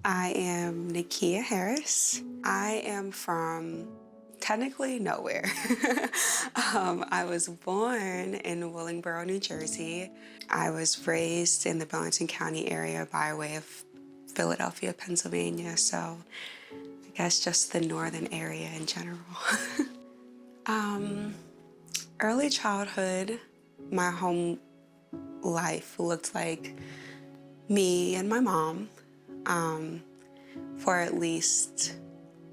I am Nakia Harris. I am from technically nowhere. I was born in Willingboro, New Jersey. I was raised in the Burlington County area by way of Philadelphia, Pennsylvania. So I guess just the northern area in general. Early childhood, my home life looked like me and my mom for at least,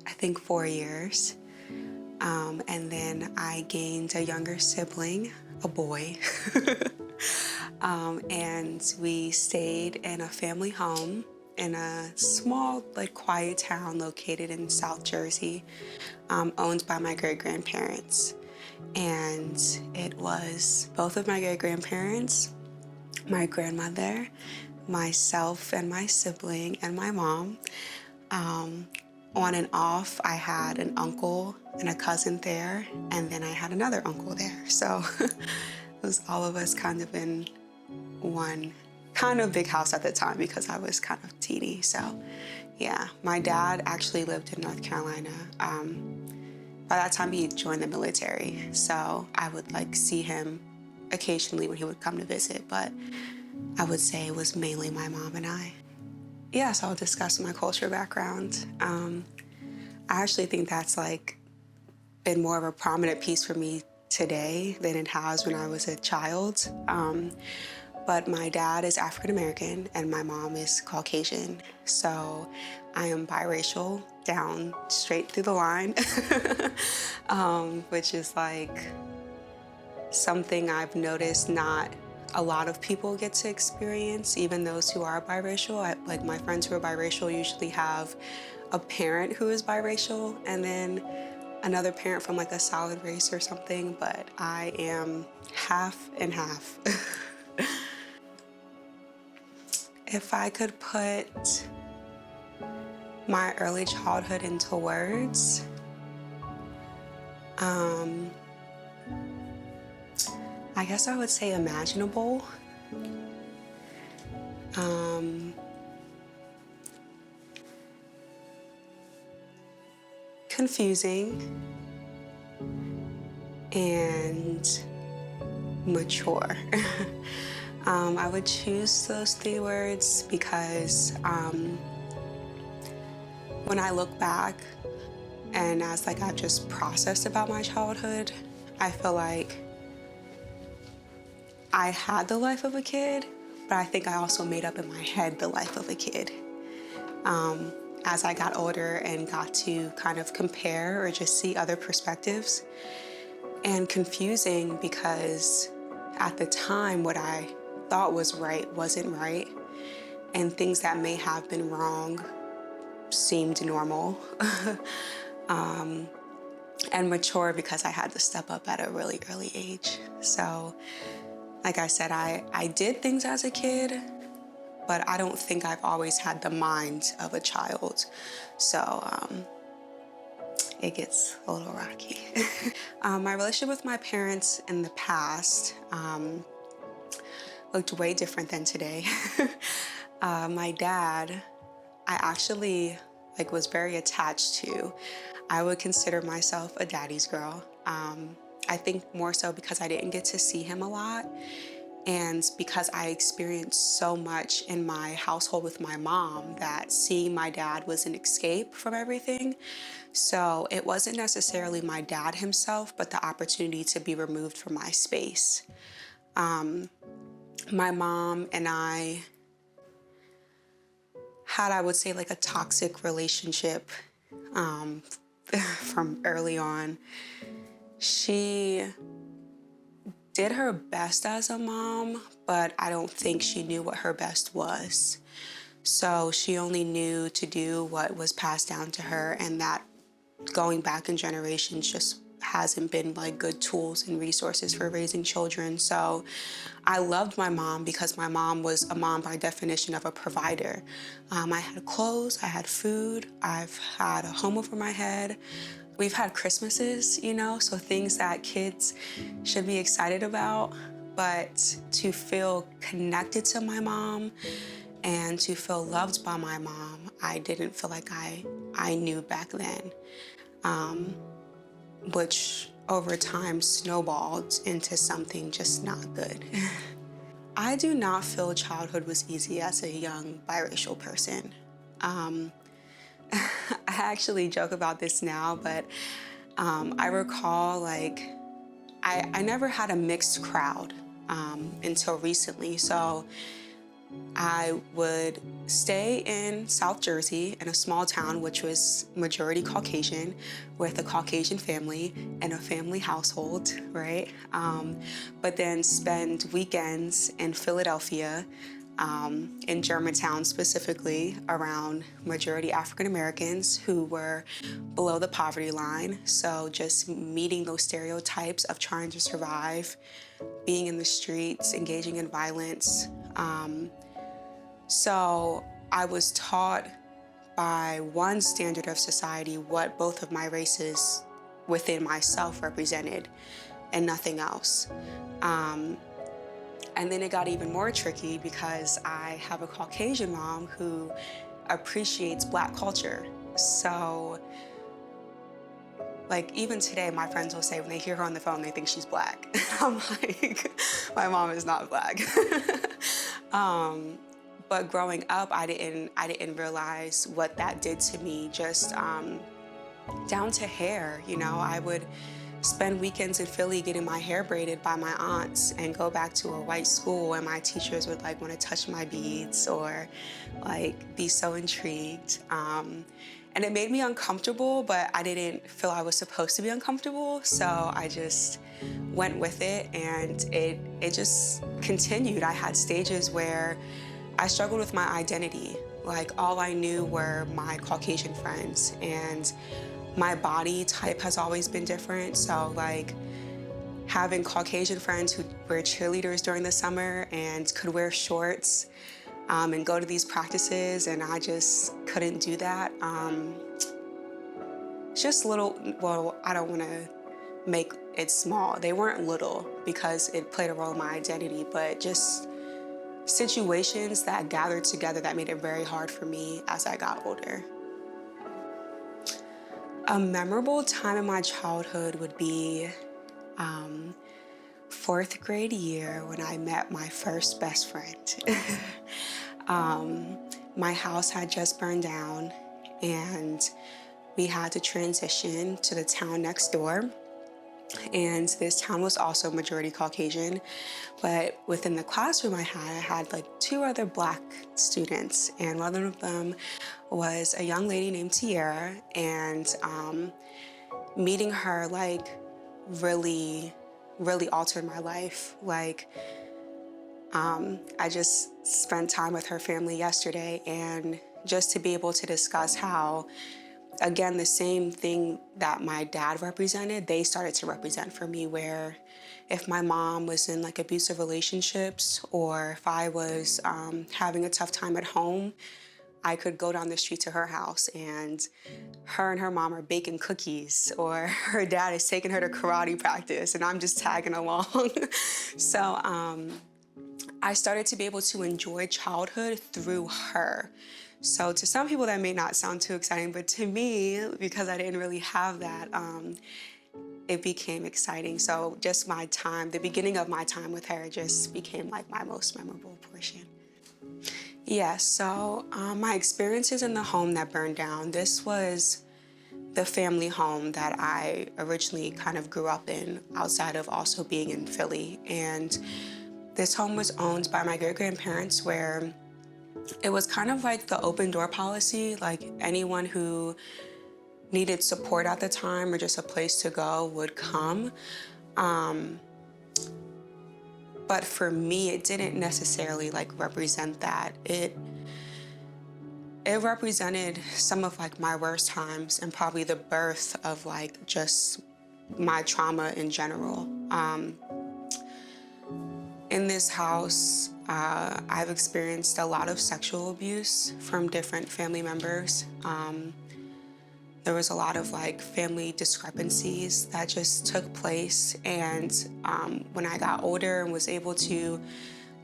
I think, 4 years. And then I gained a younger sibling, a boy. And we stayed in a family home in a small, quiet town located in South Jersey, owned by my great-grandparents. And it was both of my great-grandparents, my grandmother, myself and my sibling, and my mom. On and off, I had an uncle and a cousin there, and then I had another uncle there. So it was all of us kind of in one kind of big house at the time because I was kind of teeny. So yeah, my dad actually lived in North Carolina. By that time, he joined the military. So I would see him occasionally when he would come to visit, but I would say it was mainly my mom and I. Yes, I'll discuss my culture background. I actually think that's been more of a prominent piece for me today than it has when I was a child. But my dad is African American and my mom is Caucasian. So I am biracial down straight through the line, which is something I've noticed not a lot of people get to experience, even those who are biracial. My friends who are biracial usually have a parent who is biracial and then another parent from a solid race or something, but I am half and half. If I could put my early childhood into words, I guess I would say imaginable. Confusing and mature. I would choose those three words because when I look back and as I've just processed about my childhood, I feel like I had the life of a kid, but I think I also made up in my head the life of a kid. As I got older and got to kind of compare or just see other perspectives. And confusing because at the time what I thought was right wasn't right, and things that may have been wrong seemed normal. And mature because I had to step up at a really early age. So, like I said, I did things as a kid, but I don't think I've always had the mind of a child. So it gets a little rocky. My relationship with my parents in the past looked way different than today. My dad, I actually was very attached to. I would consider myself a daddy's girl. I think more so because I didn't get to see him a lot. And because I experienced so much in my household with my mom that seeing my dad was an escape from everything. So it wasn't necessarily my dad himself, but the opportunity to be removed from my space. My mom and I had, I would say, a toxic relationship from early on. She did her best as a mom, but I don't think she knew what her best was. So she only knew to do what was passed down to her, and that going back in generations just hasn't been good tools and resources for raising children. So I loved my mom because my mom was a mom by definition of a provider. I had clothes, I had food, I've had a home over my head. We've had Christmases, so things that kids should be excited about. But to feel connected to my mom and to feel loved by my mom, I didn't feel like I knew back then, um, which over time snowballed into something just not good. I do not feel childhood was easy as a young biracial person. Um, I actually joke about this now, but I recall like I never had a mixed crowd until recently. So I would stay in South Jersey in a small town, which was majority Caucasian, with a Caucasian family and a family household, right? But then spend weekends in Philadelphia, in Germantown specifically, around majority African Americans who were below the poverty line. So just meeting those stereotypes of trying to survive, being in the streets, engaging in violence. So I was taught by one standard of society what both of my races within myself represented and nothing else. Um, and then it got even more tricky because I have a Caucasian mom who appreciates Black culture. So like even today, my friends will say when they hear her on the phone, they think she's Black. I'm like, my mom is not Black. But growing up, I didn't realize what that did to me. Just down to hair, I would spend weekends in Philly getting my hair braided by my aunts and go back to a white school, and my teachers would like want to touch my beads or like be so intrigued. And it made me uncomfortable, but I didn't feel I was supposed to be uncomfortable, so I just went with it, and it just continued. I had stages where I struggled with my identity. Like all I knew were my Caucasian friends, and my body type has always been different. So like having Caucasian friends who were cheerleaders during the summer and could wear shorts and go to these practices, and I just couldn't do that. Just little, well, I don't want to make it small. They weren't little because it played a role in my identity, but just situations that gathered together that made it very hard for me as I got older. A memorable time in my childhood would be fourth grade year when I met my first best friend. My house had just burned down, and we had to transition to the town next door. And this town was also majority Caucasian, but within the classroom I had like two other Black students, and one of them was a young lady named Tiara, and meeting her like really, really altered my life. Like I just spent time with her family yesterday, and just to be able to discuss how, again, the same thing that my dad represented, they started to represent for me, where if my mom was in like abusive relationships, or if I was having a tough time at home, I could go down the street to her house and her mom are baking cookies, or her dad is taking her to karate practice and I'm just tagging along. So I started to be able to enjoy childhood through her. So to some people that may not sound too exciting, but to me, because I didn't really have that, it became exciting. So just my time, the beginning of my time with her just became like my most memorable portion. Yeah, so my experiences in the home that burned down, this was the family home that I originally kind of grew up in outside of also being in Philly. And this home was owned by my great-grandparents, where it was kind of like the open door policy, like anyone who needed support at the time or just a place to go would come. But for me, it didn't necessarily like represent that. It represented some of like my worst times and probably the birth of like just my trauma in general. In this house, I've experienced a lot of sexual abuse from different family members. There was a lot of like family discrepancies that just took place. And when I got older and was able to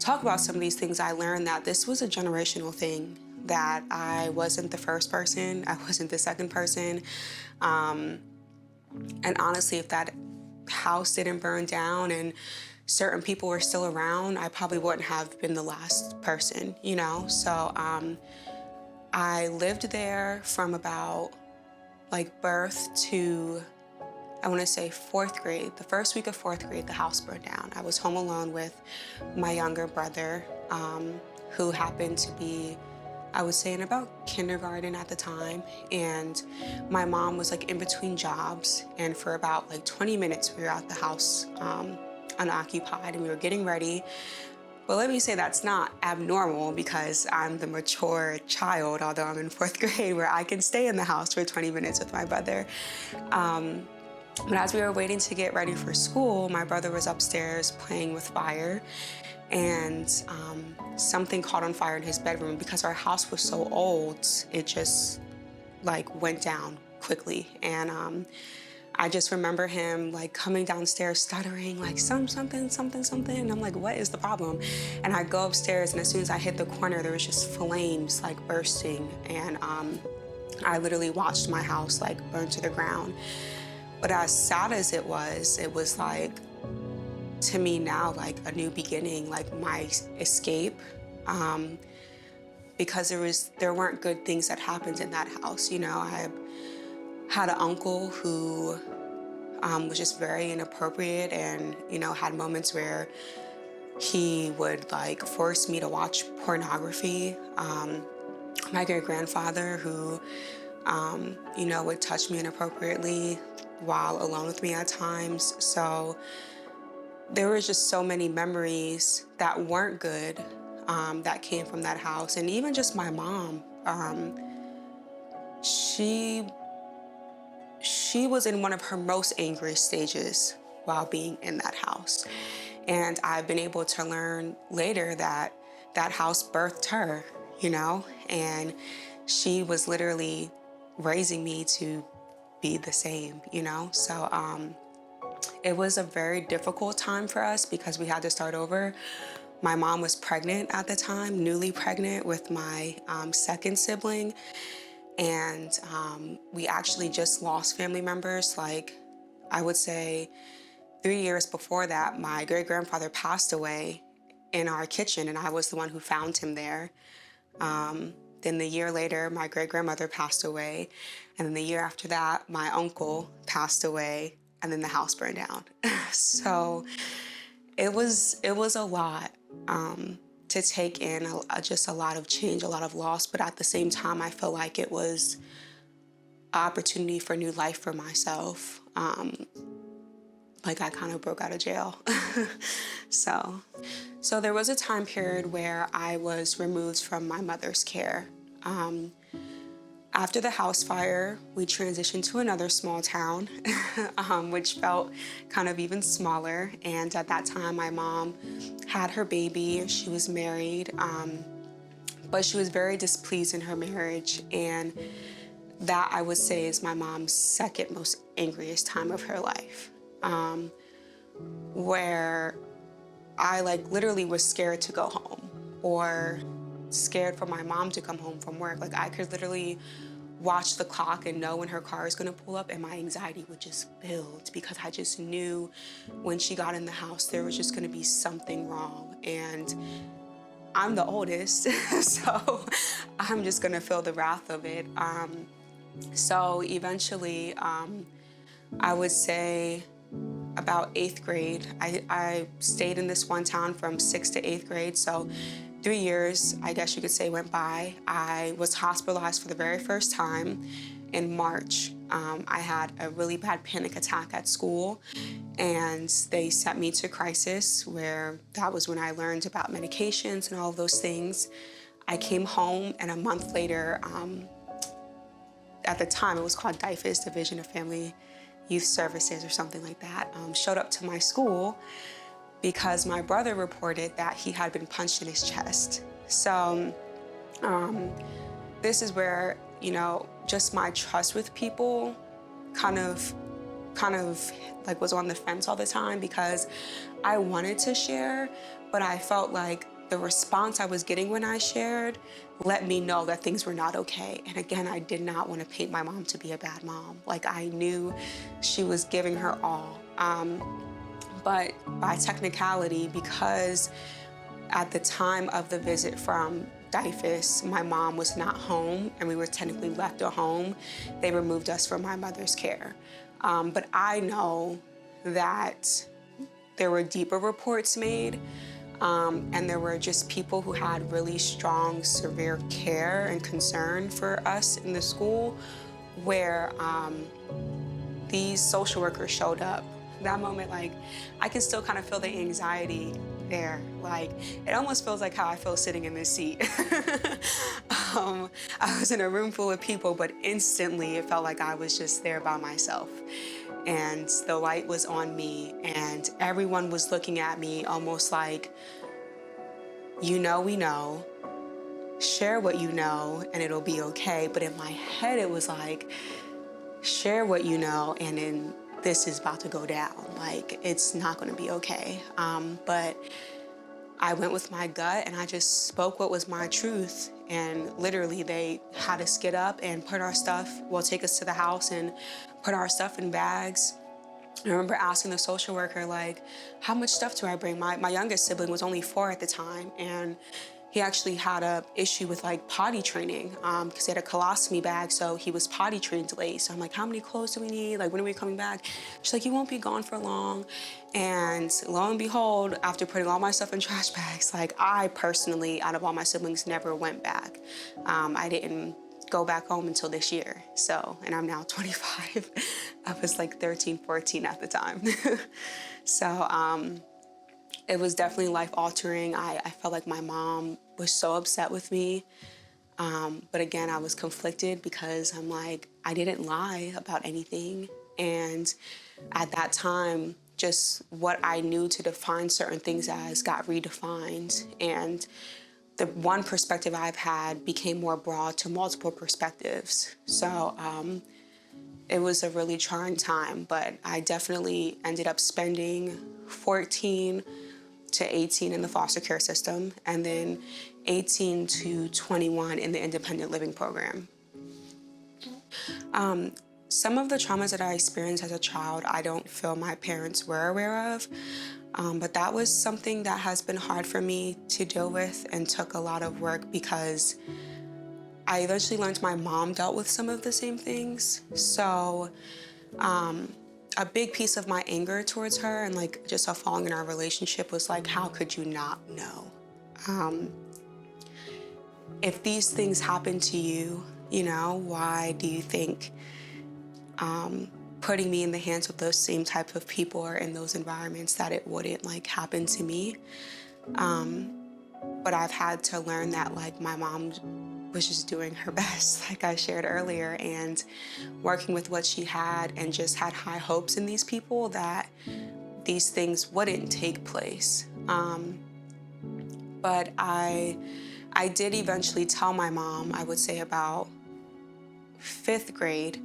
talk about some of these things, I learned that this was a generational thing, that I wasn't the first person, I wasn't the second person. Um, and honestly, if that house didn't burn down and certain people were still around, I probably wouldn't have been the last person, you know? So I lived there from about like birth to, I want to say fourth grade. The first week of fourth grade, the house burned down. I was home alone with my younger brother, who happened to be, I was saying about kindergarten at the time. And my mom was like in between jobs. And for about like 20 minutes, we were at the house unoccupied, and we were getting ready. But let me say that's not abnormal, because I'm the mature child, although I'm in fourth grade, where I can stay in the house for 20 minutes with my brother. But as we were waiting to get ready for school, my brother was upstairs playing with fire, and something caught on fire in his bedroom. Because our house was so old, it just like went down quickly. And I just remember him like coming downstairs stuttering like something. And I'm like, what is the problem? And I go upstairs, and as soon as I hit the corner, there was just flames like bursting. And I literally watched my house like burn to the ground. But as sad as it was like, to me now, like a new beginning, like my escape. Because there weren't good things that happened in that house. You know, I had an uncle who was just very inappropriate, and, you know, had moments where he would like force me to watch pornography. My great grandfather who, you know, would touch me inappropriately while alone with me at times. So there was just so many memories that weren't good, that came from that house. And even just my mom, she was in one of her most angriest stages while being in that house. And I've been able to learn later that that house birthed her, you know, and she was literally raising me to be the same, you know? So it was a very difficult time for us, because we had to start over. My mom was pregnant at the time, newly pregnant with my second sibling. And we actually just lost family members. Like, I would say 3 years before that, my great grandfather passed away in our kitchen, and I was the one who found him there. Then the year later, my great grandmother passed away. And then the year after that, my uncle passed away, and then the house burned down. So it was a lot to take in, just a lot of change, a lot of loss. But at the same time, I feel like it was an opportunity for new life for myself. Like, I kind of broke out of jail. So there was a time period where I was removed from my mother's care. After the house fire, we transitioned to another small town, which felt kind of even smaller. And at that time, my mom had her baby. She was married, but she was very displeased in her marriage. And that, I would say, is my mom's second most angriest time of her life, where I like literally was scared to go home, or scared for my mom to come home from work. Like, I could literally watch the clock and know when her car is gonna pull up, and my anxiety would just build, because I just knew when she got in the house, there was just gonna be something wrong. And I'm the oldest, so I'm just gonna feel the wrath of it. So eventually, I would say about 8th grade, I stayed in this one town from 6th to 8th grade. So 3 years, I guess you could say, went by. I was hospitalized for the very first time in March. I had a really bad panic attack at school, and they sent me to crisis, where that was when I learned about medications and all of those things. I came home, and a month later, at the time it was called DIFAS, Division of Family Youth Services or something like that, showed up to my school because my brother reported that he had been punched in his chest. So this is where, you know, just my trust with people kind of like was on the fence all the time, because I wanted to share, but I felt like the response I was getting when I shared let me know that things were not okay. And again, I did not want to paint my mom to be a bad mom. Like, I knew she was giving her all. But by technicality, because at the time of the visit from DIFUS, my mom was not home and we were technically left at home, they removed us from my mother's care. But I know that there were deeper reports made, and there were just people who had really strong, severe care and concern for us in the school, where these social workers showed up. That moment, like, I can still kind of feel the anxiety there. Like, it almost feels like how I feel sitting in this seat. I was in a room full of people, but instantly it felt like I was just there by myself. And the light was on me, and everyone was looking at me almost like, you know, we know, share what you know, and it'll be okay. But in my head, it was like, share what you know, and then this is about to go down. Like, it's not gonna be okay. But I went with my gut and I just spoke what was my truth. And literally they had us get up and put our stuff, take us to the house and put our stuff in bags. I remember asking the social worker, like, how much stuff do I bring? My youngest sibling was only 4 at the time, and he actually had a issue with like potty training because he had a colostomy bag, so he was potty trained late. So I'm like, how many clothes do we need? Like, when are we coming back? She's like, you won't be gone for long. And lo and behold, after putting all my stuff in trash bags, like, I personally, out of all my siblings, never went back. I didn't go back home until this year. So, and I'm now 25. I was like 13, 14 at the time. So, it was definitely life-altering. I felt like my mom was so upset with me. But again, I was conflicted because I'm like, I didn't lie about anything. And at that time, just what I knew to define certain things as got redefined. And the one perspective I've had became more broad to multiple perspectives. So it was a really trying time, but I definitely ended up spending 14 to 18 in the foster care system, and then 18 to 21 in the independent living program. Some of the traumas that I experienced as a child, I don't feel my parents were aware of, but that was something that has been hard for me to deal with and took a lot of work because I eventually learned my mom dealt with some of the same things. So a big piece of my anger towards her and like just a falling in our relationship was like, how could you not know? If these things happen to you, you know, why do you think putting me in the hands of those same type of people or in those environments that it wouldn't like happen to me? But I've had to learn that like my mom was just doing her best, like I shared earlier, and working with what she had and just had high hopes in these people that these things wouldn't take place. But I did eventually tell my mom, I would say about 5th grade.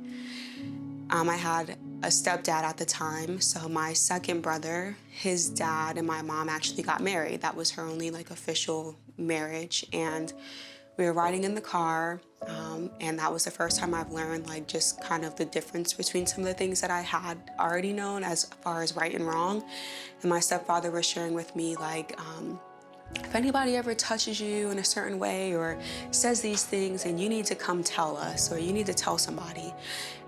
I had a stepdad at the time, so my second brother, his dad and my mom actually got married. That was her only like official marriage, and we were riding in the car, and that was the first time I've learned like just kind of the difference between some of the things that I had already known as far as right and wrong. And my stepfather was sharing with me like, if anybody ever touches you in a certain way or says these things, and you need to come tell us, or you need to tell somebody.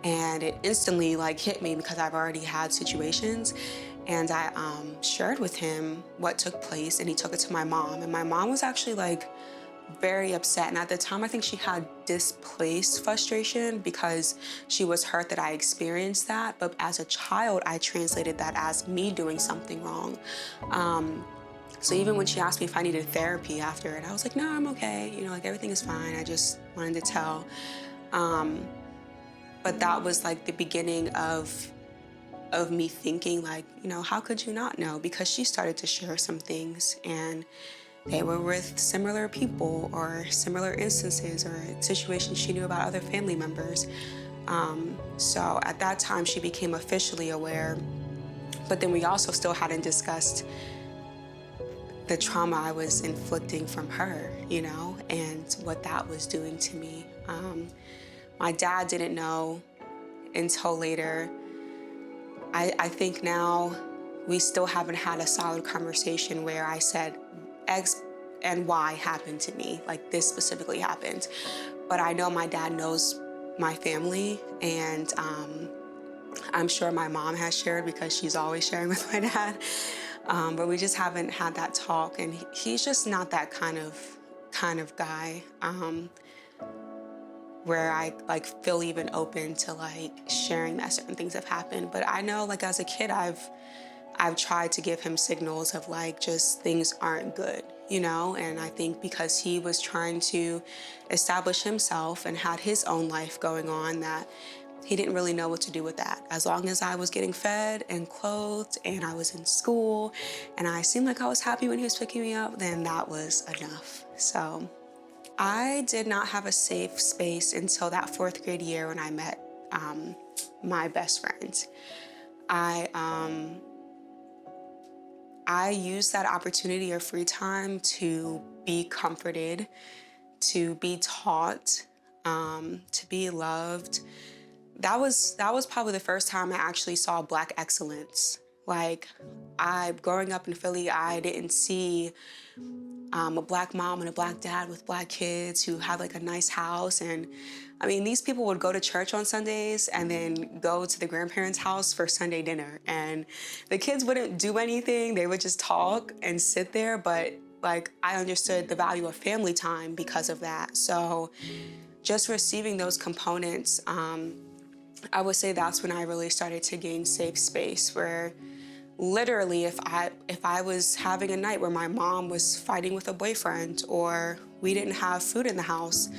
And it instantly like hit me because I've already had situations. And I shared with him what took place, and he took it to my mom. And my mom was actually like very upset. And at the time, I think she had displaced frustration because she was hurt that I experienced that. But as a child, I translated that as me doing something wrong. So even when she asked me if I needed therapy after it, I was like, no, I'm okay. You know, like everything is fine. I just wanted to tell. But that was like the beginning of me thinking like, you know, how could you not know? Because she started to share some things, and they were with similar people or similar instances or situations she knew about other family members. So at that time, she became officially aware. But then we also still hadn't discussed the trauma I was inflicting from her, and what that was doing to me. My dad didn't know until later. I think now we still haven't had a solid conversation where I said X and Y happened to me, like this specifically happened. But I know my dad knows my family, and I'm sure my mom has shared because she's always sharing with my dad. But we just haven't had that talk, and he's just not that kind of guy. Where I like feel even open to like sharing that certain things have happened. But I know like as a kid I've tried to give him signals of like just things aren't good, and I think because he was trying to establish himself and had his own life going on, that he didn't really know what to do with that. As long as I was getting fed and clothed and I was in school and I seemed like I was happy when he was picking me up, then that was enough. So I did not have a safe space until that fourth grade year when I met my best friend. I used that opportunity of free time to be comforted, to be taught, to be loved. That was probably the first time I actually saw Black excellence. Like, growing up in Philly, I didn't see a Black mom and a Black dad with Black kids who had like a nice house. And I mean, these people would go to church on Sundays and then go to the grandparents' house for Sunday dinner. And the kids wouldn't do anything. They would just talk and sit there. But like, I understood the value of family time because of that. So just receiving those components, I would say that's when I really started to gain safe space, where literally if I was having a night where my mom was fighting with a boyfriend or we didn't have food in the house,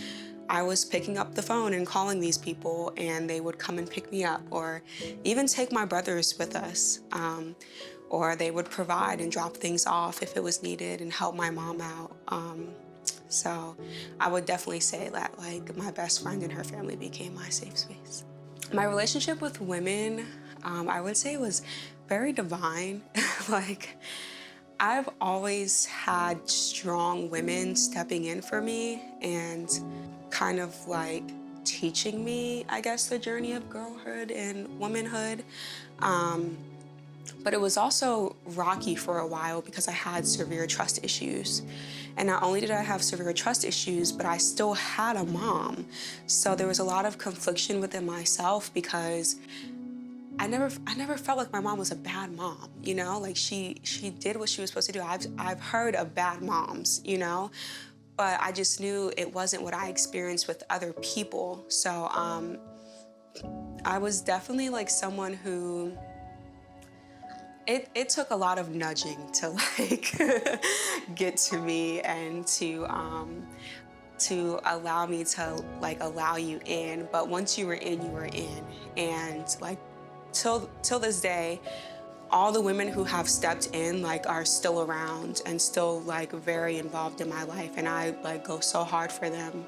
I was picking up the phone and calling these people, and they would come and pick me up, or even take my brothers with us, or they would provide and drop things off if it was needed and help my mom out. So I would definitely say that like my best friend and her family became my safe space. My relationship with women, I would say, was very divine. Like, I've always had strong women stepping in for me and kind of like teaching me, I guess, the journey of girlhood and womanhood. But it was also rocky for a while because I had severe trust issues. And not only did I have severe trust issues, but I still had a mom. So there was a lot of confliction within myself because I never felt like my mom was a bad mom, Like she did what she was supposed to do. I've heard of bad moms, but I just knew it wasn't what I experienced with other people. So I was definitely like someone who it took a lot of nudging to like get to me and to allow me to like allow you in. But once you were in, you were in. And like till this day, all the women who have stepped in like are still around and still like very involved in my life, and I like go so hard for them.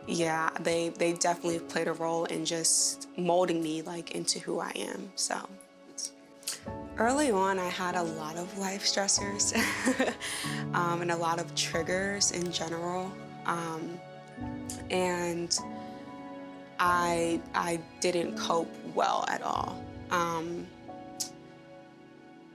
Yeah, they definitely played a role in just molding me like into who I am. So early on, I had a lot of life stressors and a lot of triggers in general. And I didn't cope well at all.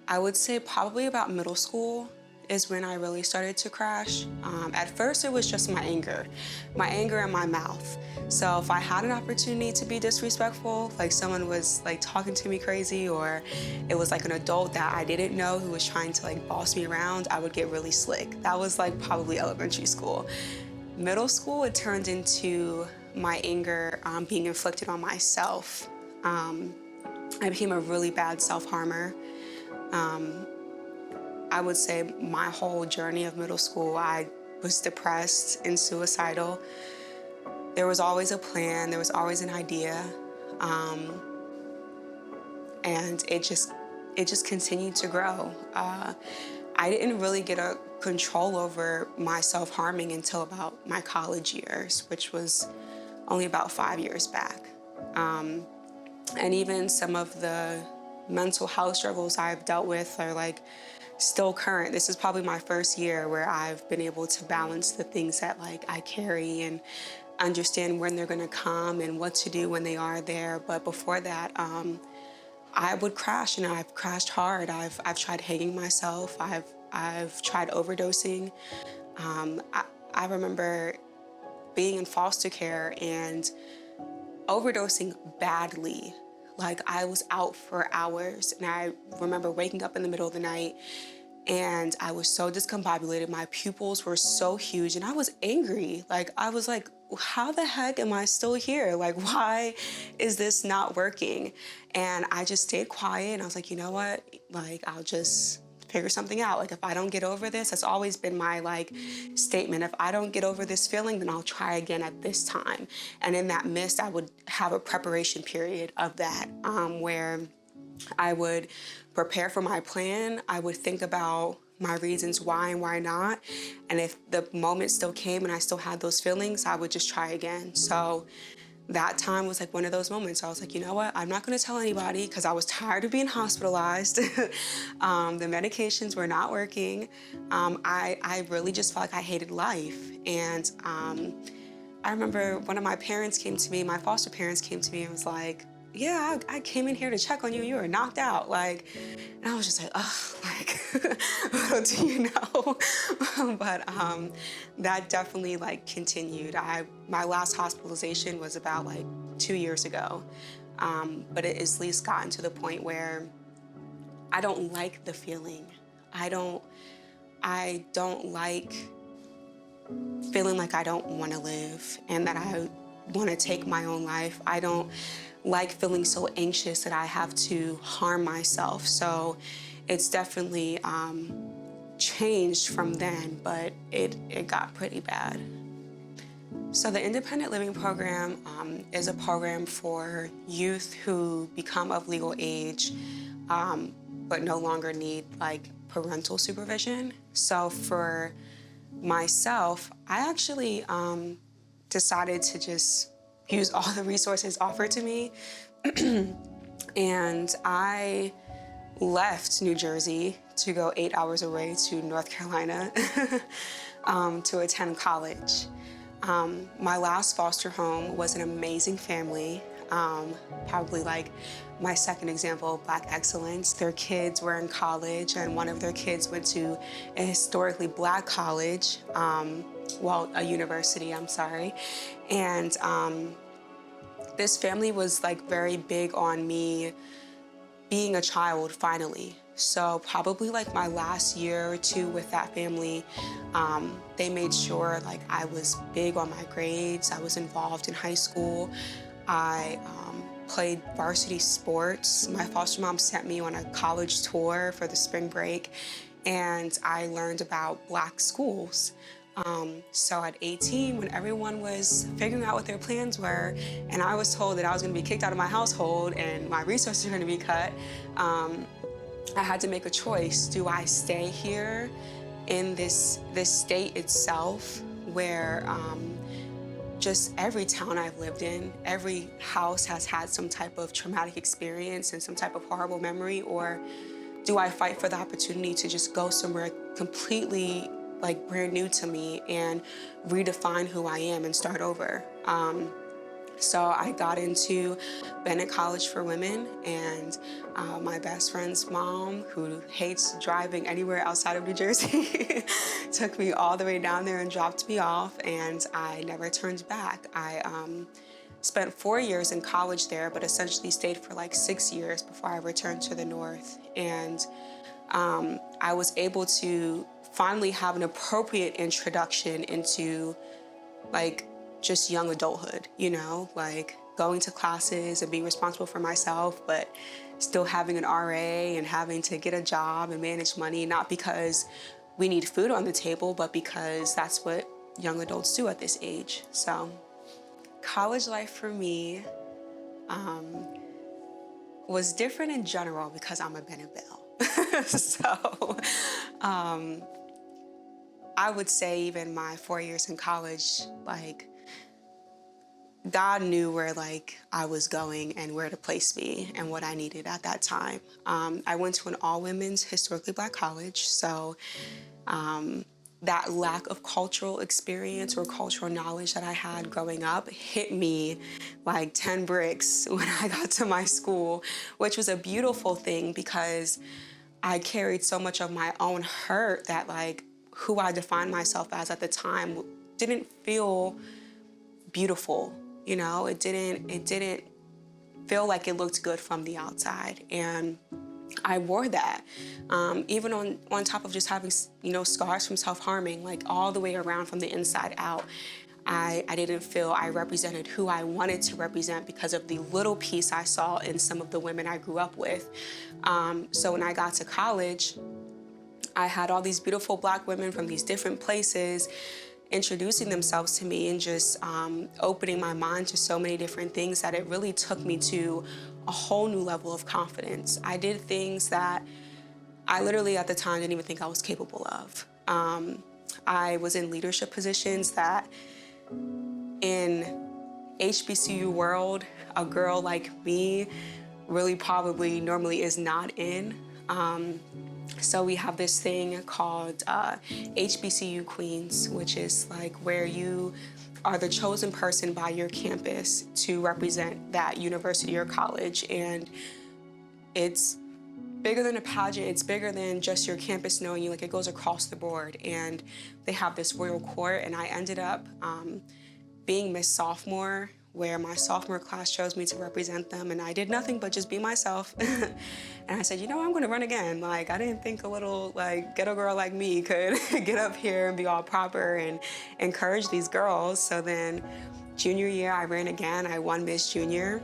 I would say probably about middle school is when I really started to crash. At first, it was just my anger and my mouth. So if I had an opportunity to be disrespectful, like someone was like talking to me crazy, or it was like an adult that I didn't know who was trying to like boss me around, I would get really slick. That was like probably elementary school. Middle school, it turned into my anger being inflicted on myself. I became a really bad self-harmer. I would say my whole journey of middle school, I was depressed and suicidal. There was always a plan, there was always an idea, and it just continued to grow. I didn't really get a control over my self-harming until about my college years, which was only about 5 years back. And even some of the mental health struggles I've dealt with are like still current. This is probably my first year where I've been able to balance the things that like I carry and understand when they're gonna come and what to do when they are there. But before that, I would crash, and I've crashed hard. I've tried hanging myself. I've tried overdosing. I remember being in foster care and overdosing badly. Like I was out for hours, and I remember waking up in the middle of the night and I was so discombobulated. My pupils were so huge and I was angry. Like I was like, how the heck am I still here? Like, why is this not working? And I just stayed quiet and I was like, you know what? Like, I'll just figure something out. Like, if I don't get over this, that's always been my like statement. If I don't get over this feeling, then I'll try again at this time. And in that midst, I would have a preparation period of that, where I would prepare for my plan. I would think about my reasons why and why not. And if the moment still came and I still had those feelings, I would just try again. So that time was like one of those moments. I was like, you know what? I'm not going to tell anybody because I was tired of being hospitalized. The medications were not working. I really just felt like I hated life. And I remember one of my parents came to me, my foster parents came to me and was like, yeah, I came in here to check on you. You were knocked out. Like, and I was just like, oh, like, little do you know. But that definitely like continued. My last hospitalization was about like 2 years ago. But it has at least gotten to the point where I don't like the feeling. I don't like feeling like I don't want to live and that I want to take my own life. I don't like feeling so anxious that I have to harm myself. So it's definitely changed from then, but it got pretty bad. So the Independent Living Program is a program for youth who become of legal age, but no longer need like parental supervision. So for myself, I actually decided to just use all the resources offered to me. And I left New Jersey to go 8 hours away to North Carolina to attend college. My last foster home was an amazing family, probably like my second example of Black excellence. Their kids were in college, and one of their kids went to a historically Black college, well, a university, I'm sorry. And this family was like very big on me being a child finally. So probably like my last year or two with that family, they made sure like I was big on my grades. I was involved in high school. I played varsity sports. My foster mom sent me on a college tour for the spring break, and I learned about Black schools. So at 18, when everyone was figuring out what their plans were, and I was told that I was going to be kicked out of my household and my resources were going to be cut, I had to make a choice. Do I stay here in this state itself where just every town I've lived in, every house has had some type of traumatic experience and some type of horrible memory, or do I fight for the opportunity to just go somewhere completely like brand new to me and redefine who I am and start over? So I got into Bennett College for Women, and my best friend's mom, who hates driving anywhere outside of New Jersey, took me all the way down there and dropped me off, and I never turned back. I spent 4 years in college there, but essentially stayed for like 6 years before I returned to the North. And I was able to finally have an appropriate introduction into like just young adulthood, you know, like going to classes and being responsible for myself, but still having an RA and having to get a job and manage money, not because we need food on the table, but because that's what young adults do at this age. So college life for me was different in general because I'm a Bennett Belle. So I would say even my 4 years in college, like God knew where like I was going and where to place me and what I needed at that time. I went to an all-women's historically Black college, so that lack of cultural experience or cultural knowledge that I had growing up hit me like 10 bricks when I got to my school, which was a beautiful thing because I carried so much of my own hurt that like who I defined myself as at the time didn't feel beautiful. You know, it didn't feel like it looked good from the outside. And I wore that, even on top of just having, you know, scars from self-harming, like all the way around from the inside out. I didn't feel I represented who I wanted to represent because of the little piece I saw in some of the women I grew up with. So when I got to college, I had all these beautiful Black women from these different places introducing themselves to me and just opening my mind to so many different things that it really took me to a whole new level of confidence. I did things that I literally at the time didn't even think I was capable of. I was in leadership positions that in HBCU world, a girl like me really probably normally is not in. So we have this thing called HBCU Queens, which is like where you are the chosen person by your campus to represent that university or college. And it's bigger than a pageant. It's bigger than just your campus knowing you. Like it goes across the board. And they have this royal court. And I ended up being Miss Sophomore, where my sophomore class chose me to represent them, and I did nothing but just be myself. And I said, you know, I'm gonna run again. Like, I didn't think a little, like, ghetto girl like me could get up here and be all proper and encourage these girls. So then junior year, I ran again. I won Miss Junior.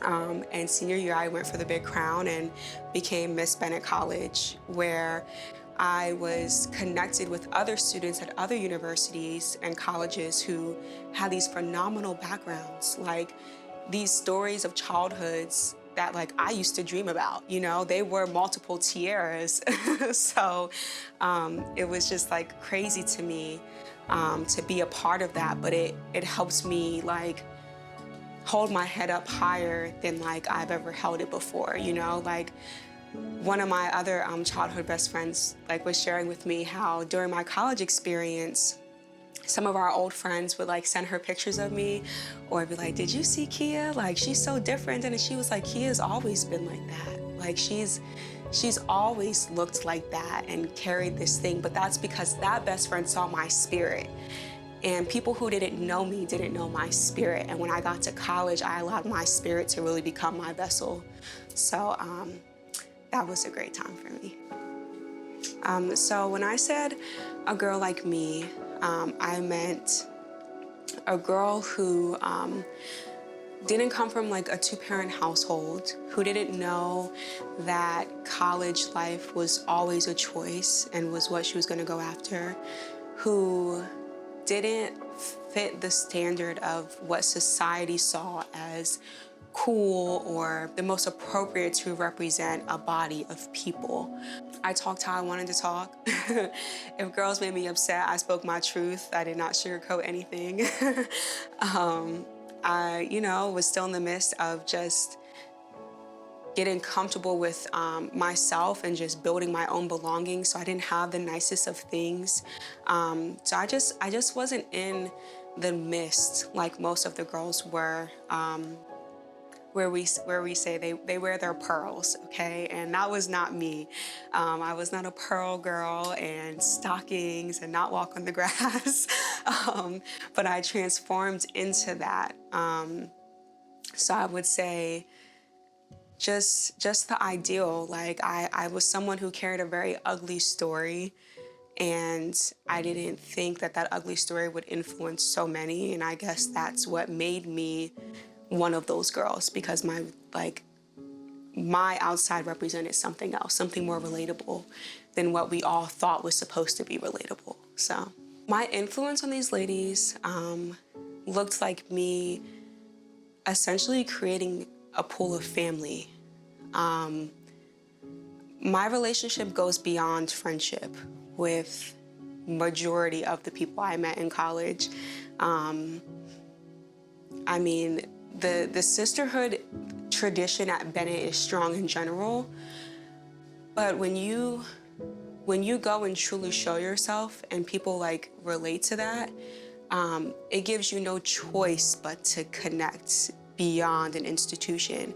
And senior year, I went for the big crown and became Miss Bennett College, where I was connected with other students at other universities and colleges who had these phenomenal backgrounds, like these stories of childhoods that like I used to dream about, you know, they were multiple tiaras. So it was just like crazy to me to be a part of that, but it helps me like hold my head up higher than like I've ever held it before, you know, like one of my other childhood best friends like was sharing with me how during my college experience, some of our old friends would like send her pictures of me or be like, did you see Kia? Like, she's so different. And she was like, Kia's always been like that. Like she's always looked like that and carried this thing, but that's because that best friend saw my spirit. And people who didn't know me didn't know my spirit. And when I got to college, I allowed my spirit to really become my vessel. So that was a great time for me. So when I said a girl like me, I meant a girl who didn't come from like a two-parent household, who didn't know that college life was always a choice and was what she was going to go after, who didn't fit the standard of what society saw as cool or the most appropriate to represent a body of people. I talked how I wanted to talk. If girls made me upset, I spoke my truth. I did not sugarcoat anything. I, you know, was still in the midst of just getting comfortable with myself and just building my own belongings. So I didn't have the nicest of things. So I just wasn't in the mist like most of the girls were. Where we say they wear their pearls, okay? And that was not me. I was not a pearl girl and stockings and not walk on the grass. But I transformed into that. So I would say just the ideal. Like I was someone who carried a very ugly story, and I didn't think that ugly story would influence so many. And I guess that's what made me one of those girls, because my outside represented something else, something more relatable than what we all thought was supposed to be relatable. So my influence on these ladies looked like me essentially creating a pool of family. My relationship goes beyond friendship with majority of the people I met in college. I mean, the sisterhood tradition at Bennett is strong in general, but when you go and truly show yourself and people like relate to that, it gives you no choice but to connect beyond an institution.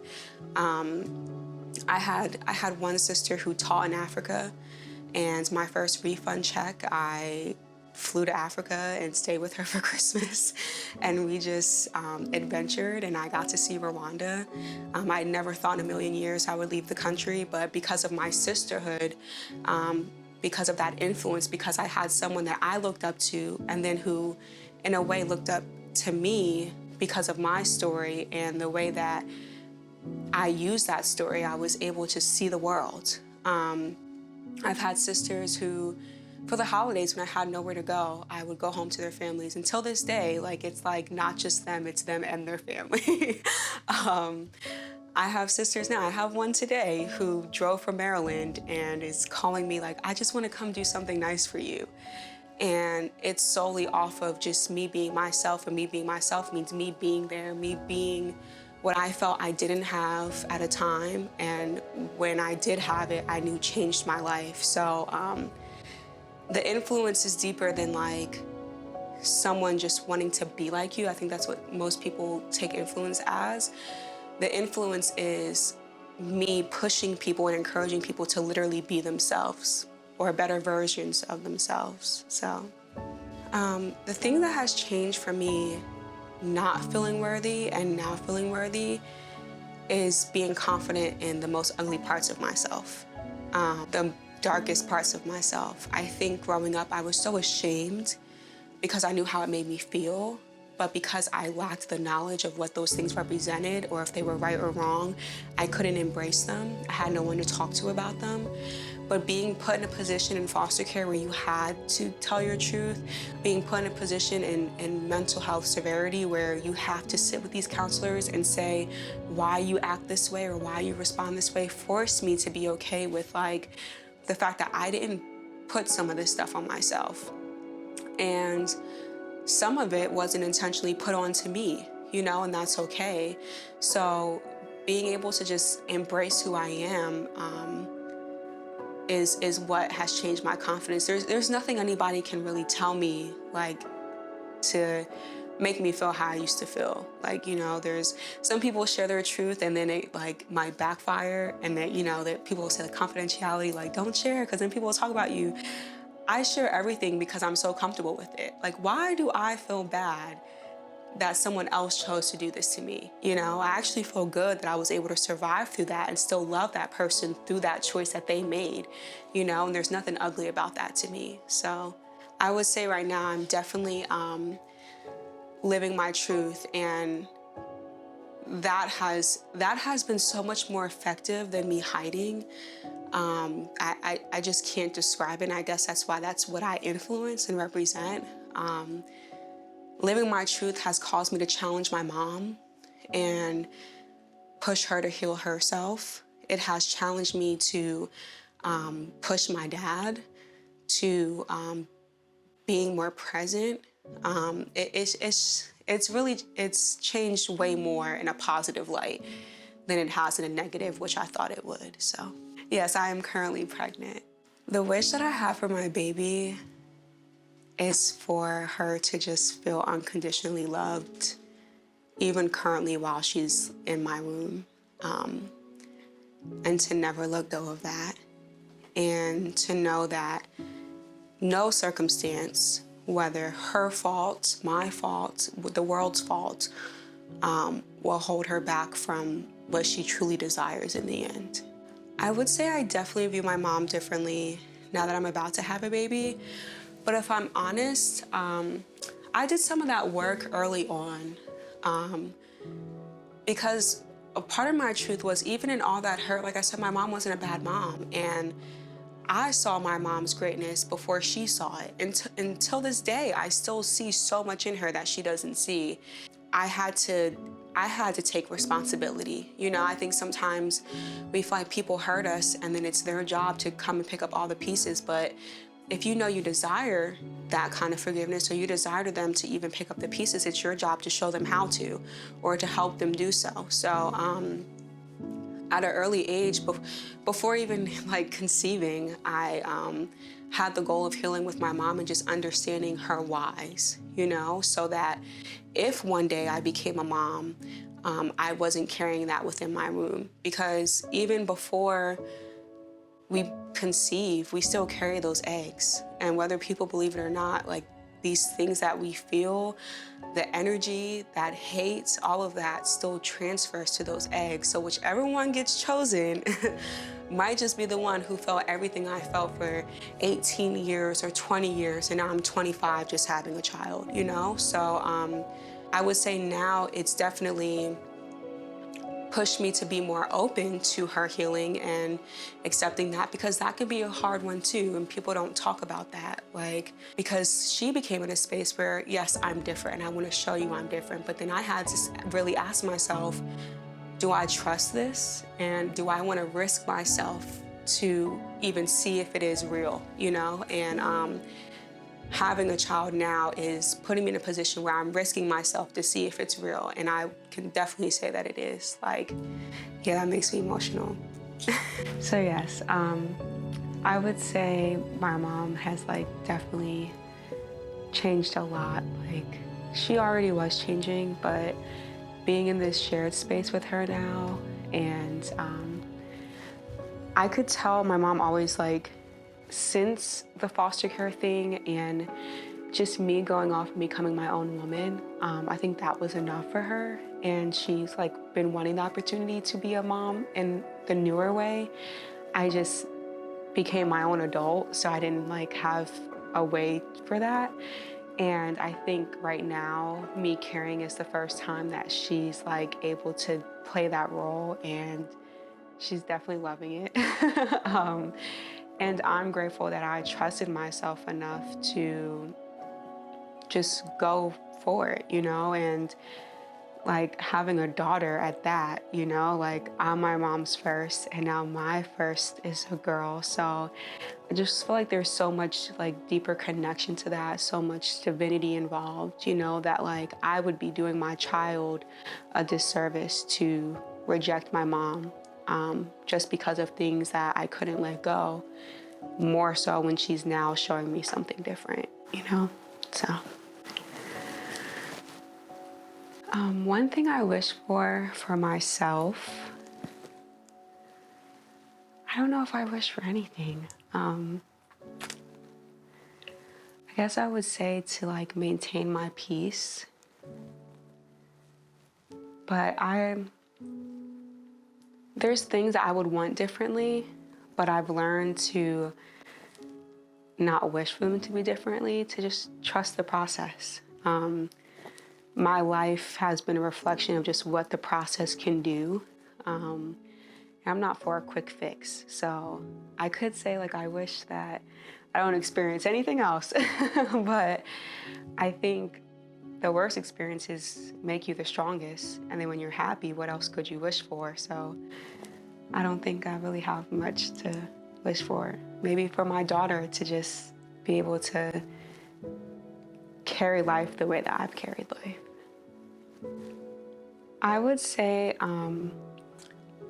I had one sister who taught in Africa, and my first refund check, I flew to Africa and stayed with her for Christmas, and we just adventured, and I got to see Rwanda. I never thought in a million years I would leave the country, but because of my sisterhood, because of that influence, because I had someone that I looked up to, and then who, in a way, looked up to me because of my story and the way that I used that story, I was able to see the world. I've had sisters who, for the holidays when I had nowhere to go, I would go home to their families. Until this day, like it's like not just them, it's them and their family. I have sisters now. I have one today who drove from Maryland and is calling me like, I just want to come do something nice for you. And it's solely off of just me being myself, and me being myself means me being there, me being what I felt I didn't have at a time, and when I did have it, I knew changed my life. So the influence is deeper than like someone just wanting to be like you. I think that's what most people take influence as. The influence is me pushing people and encouraging people to literally be themselves or better versions of themselves. So the thing that has changed for me not feeling worthy and now feeling worthy is being confident in the most ugly parts of myself, the darkest parts of myself. I think growing up, I was so ashamed because I knew how it made me feel, but because I lacked the knowledge of what those things represented or if they were right or wrong, I couldn't embrace them. I had no one to talk to about them. But being put in a position in foster care where you had to tell your truth, being put in a position in mental health severity where you have to sit with these counselors and say why you act this way or why you respond this way, forced me to be okay with like the fact that I didn't put some of this stuff on myself. And some of it wasn't intentionally put onto me, you know, and that's okay. So being able to just embrace who I am, is what has changed my confidence. There's nothing anybody can really tell me like to make me feel how I used to feel. Like, you know, there's some people share their truth and then it like might backfire, and that, you know, that people will say like confidentiality, like don't share because then people will talk about you. I share everything because I'm so comfortable with it. Like, why do I feel bad that someone else chose to do this to me? You know, I actually feel good that I was able to survive through that and still love that person through that choice that they made, you know, and there's nothing ugly about that to me. So I would say right now I'm definitely living my truth, and that has been so much more effective than me hiding. I just can't describe it, and I guess that's why that's what I influence and represent. Living my truth has caused me to challenge my mom and push her to heal herself. It has challenged me to push my dad to being more present. It's changed way more in a positive light than it has in a negative, which I thought it would. So yes, I am currently pregnant. The wish that I have for my baby is for her to just feel unconditionally loved, even currently while she's in my womb, and to never let go of that, and to know that no circumstance, whether her fault, my fault, the world's fault, will hold her back from what she truly desires in the end. I would say I definitely view my mom differently now that I'm about to have a baby. But if I'm honest, I did some of that work early on, because a part of my truth was, even in all that hurt, like I said, my mom wasn't a bad mom, and I saw my mom's greatness before she saw it. Until this day, I still see so much in her that she doesn't see. I had to take responsibility. You know, I think sometimes we feel like people hurt us and then it's their job to come and pick up all the pieces, but if you know you desire that kind of forgiveness, or you desire them to even pick up the pieces, it's your job to show them how to, or to help them do so. So at an early age, before even like conceiving, I had the goal of healing with my mom and just understanding her whys, you know, so that if one day I became a mom, I wasn't carrying that within my womb. Because even before we conceive, we still carry those eggs. And whether people believe it or not, like these things that we feel, the energy, that hate, all of that still transfers to those eggs. So whichever one gets chosen might just be the one who felt everything I felt for 18 years or 20 years, and now I'm 25 just having a child, you know? So I would say now it's definitely pushed me to be more open to her healing and accepting that, because that can be a hard one too, and people don't talk about that. Like, because she became in a space where, yes, I'm different and I want to show you I'm different, but then I had to really ask myself, do I trust this? And do I want to risk myself to even see if it is real, you know? And having a child now is putting me in a position where I'm risking myself to see if it's real. And I can definitely say that it is. Like, yeah, that makes me emotional. So yes, I would say my mom has like definitely changed a lot. Like, she already was changing, but being in this shared space with her now, and I could tell my mom always, like, since the foster care thing and just me going off and becoming my own woman, I think that was enough for her. And she's like been wanting the opportunity to be a mom in the newer way. I just became my own adult, so I didn't like have a way for that. And I think right now, me carrying is the first time that she's like able to play that role, and she's definitely loving it. And I'm grateful that I trusted myself enough to just go for it, you know, and like having a daughter at that, you know, like I'm my mom's first, and now my first is a girl. So I just feel like there's so much like deeper connection to that, so much divinity involved, you know, that like I would be doing my child a disservice to reject my mom just because of things that I couldn't let go, more so when she's now showing me something different, you know? So one thing I wish for myself, I don't know if I wish for anything. I guess I would say to like maintain my peace, but there's things that I would want differently, but I've learned to not wish for them to be differently, to just trust the process. My life has been a reflection of just what the process can do. I'm not for a quick fix. So I could say like I wish that I don't experience anything else, but I think the worst experiences make you the strongest. And then when you're happy, what else could you wish for? So I don't think I really have much to wish for. Maybe for my daughter to just be able to carry life the way that I've carried life. I would say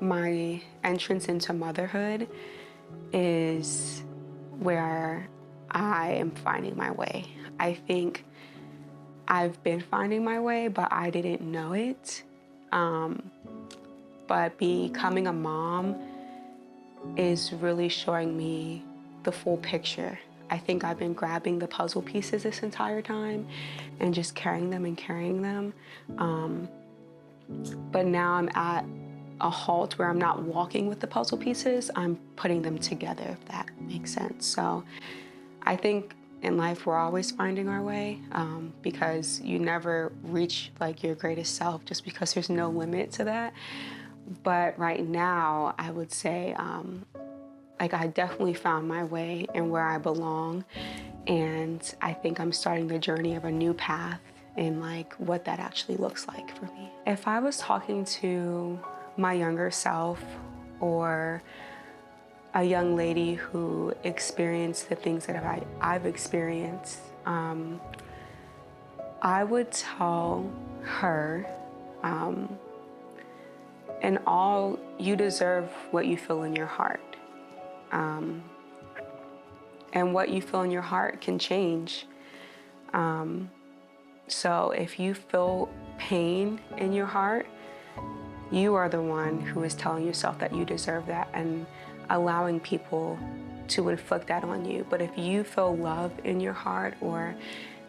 my entrance into motherhood is where I am finding my way. I think I've been finding my way, but I didn't know it. But becoming a mom is really showing me the full picture. I think I've been grabbing the puzzle pieces this entire time and just carrying them and carrying them. But now I'm at a halt where I'm not walking with the puzzle pieces, I'm putting them together, if that makes sense. So I think in life we're always finding our way, because you never reach like your greatest self just because there's no limit to that. But right now I would say like I definitely found my way and where I belong, and I think I'm starting the journey of a new path in like what that actually looks like for me. If I was talking to my younger self, or a young lady who experienced the things that I've experienced, I would tell her, in all, you deserve what you feel in your heart. And what you feel in your heart can change. So if you feel pain in your heart, you are the one who is telling yourself that you deserve that and allowing people to inflict that on you. But if you feel love in your heart or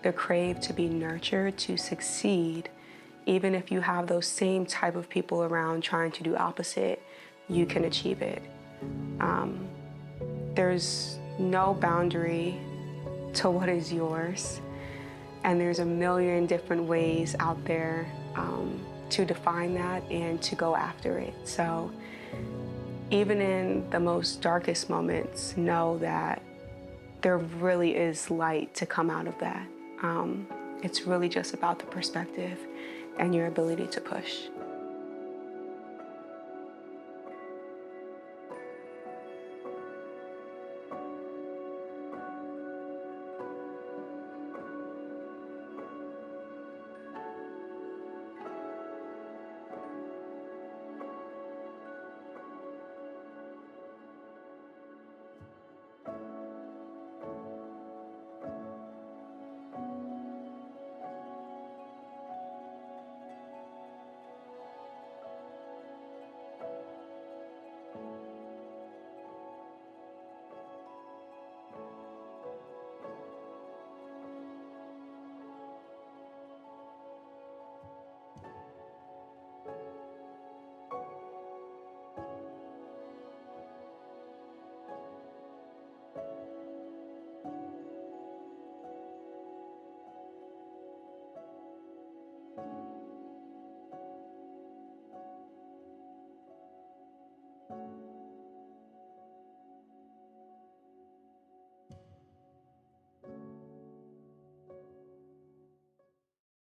the crave to be nurtured, to succeed, even if you have those same type of people around trying to do opposite, you can achieve it. There's no boundary to what is yours. And there's a million different ways out there to define that and to go after it. So even in the most darkest moments, know that there really is light to come out of that. It's really just about the perspective and your ability to push.